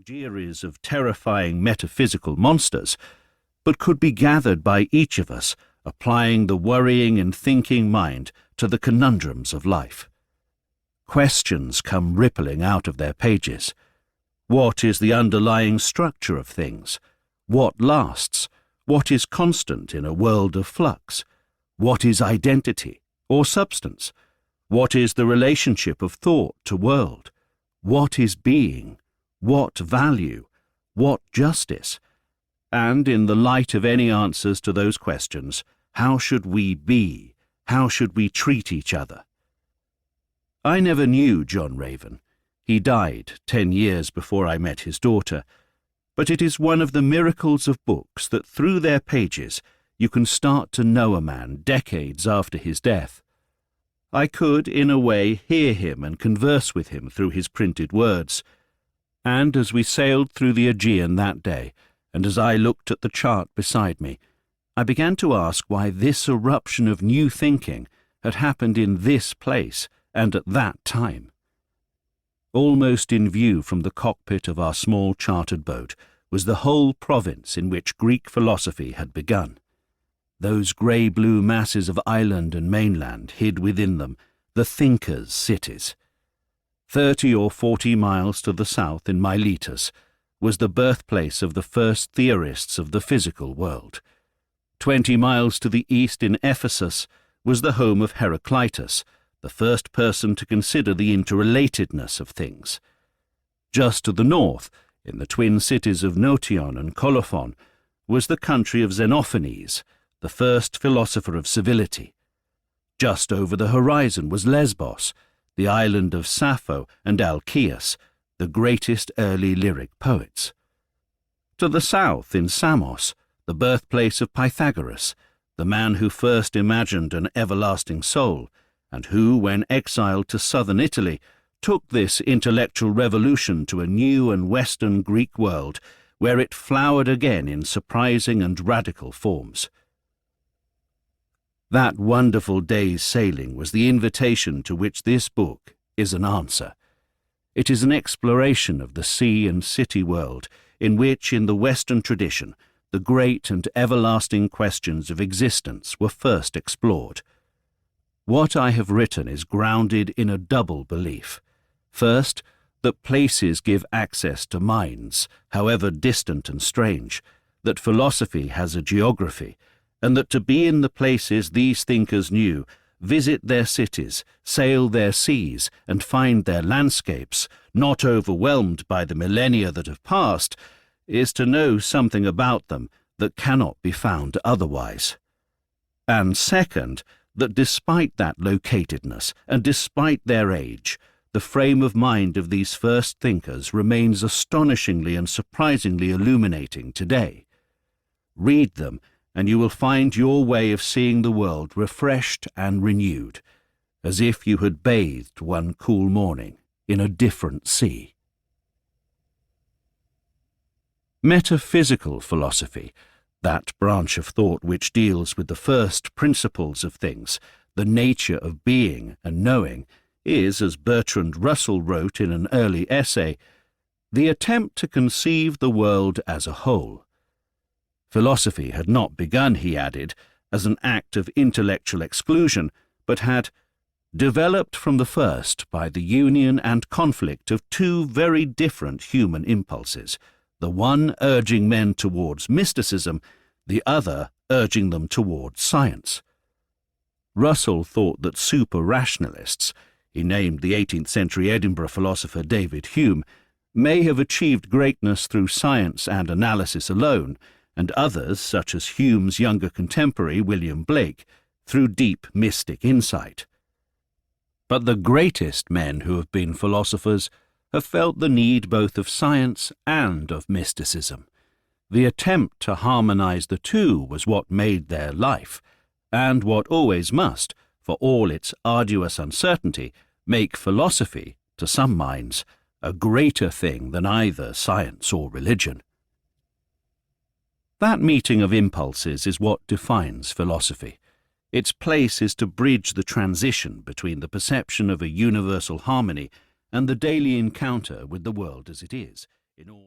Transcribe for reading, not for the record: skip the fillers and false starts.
menageries of terrifying metaphysical monsters, but could be gathered by each of us, applying the worrying and thinking mind to the conundrums of life. Questions come rippling out of their pages. What is the underlying structure of things? What lasts? What is constant in a world of flux? What is identity or substance? What is the relationship of thought to world? What is being? What value? What justice? And in the light of any answers to those questions, how should we be? How should we treat each other? I never knew John Raven. He died 10 years before I met his daughter, but it is one of the miracles of books that through their pages you can start to know a man decades after his death. I could, in a way, hear him and converse with him through his printed words, and as we sailed through the Aegean that day, and as I looked at the chart beside me, I began to ask why this eruption of new thinking had happened in this place and at that time. Almost in view from the cockpit of our small chartered boat was the whole province in which Greek philosophy had begun. Those grey-blue masses of island and mainland hid within them, the thinkers' cities. 30 or 40 miles to the south in Miletus was the birthplace of the first theorists of the physical world. 20 miles to the east in Ephesus was the home of Heraclitus, the first person to consider the interrelatedness of things. Just to the north, in the twin cities of Notion and Colophon, was the country of Xenophanes, the first philosopher of civility. Just over the horizon was Lesbos, the island of Sappho and Alcaeus, the greatest early lyric poets. To the south, in Samos, the birthplace of Pythagoras, the man who first imagined an everlasting soul, and who, when exiled to southern Italy, took this intellectual revolution to a new and Western Greek world where it flowered again in surprising and radical forms. That wonderful day's sailing was the invitation to which this book is an answer. It is an exploration of the sea and city world in which, in the Western tradition, the great and everlasting questions of existence were first explored. What I have written is grounded in a double belief. First, that places give access to minds, however distant and strange, that philosophy has a geography, and that to be in the places these thinkers knew, visit their cities, sail their seas, and find their landscapes, not overwhelmed by the millennia that have passed, is to know something about them that cannot be found otherwise. And second, that despite that locatedness, and despite their age, the frame of mind of these first thinkers remains astonishingly and surprisingly illuminating today. Read them, and you will find your way of seeing the world refreshed and renewed, as if you had bathed one cool morning in a different sea. Metaphysical philosophy, that branch of thought which deals with the first principles of things, the nature of being and knowing, is, as Bertrand Russell wrote in an early essay, the attempt to conceive the world as a whole. Philosophy had not begun, he added, as an act of intellectual exclusion, but had developed from the first by the union and conflict of two very different human impulses, the one urging men towards mysticism, the other urging them towards science. Russell thought that super-rationalists, he named the 18th century Edinburgh philosopher David Hume, may have achieved greatness through science and analysis alone, and others, such as Hume's younger contemporary William Blake, through deep mystic insight. But the greatest men who have been philosophers have felt the need both of science and of mysticism. The attempt to harmonize the two was what made their life, and what always must, for all its arduous uncertainty, make philosophy, to some minds, a greater thing than either science or religion. That meeting of impulses is what defines philosophy. Its place is to bridge the transition between the perception of a universal harmony and the daily encounter with the world as it is, in all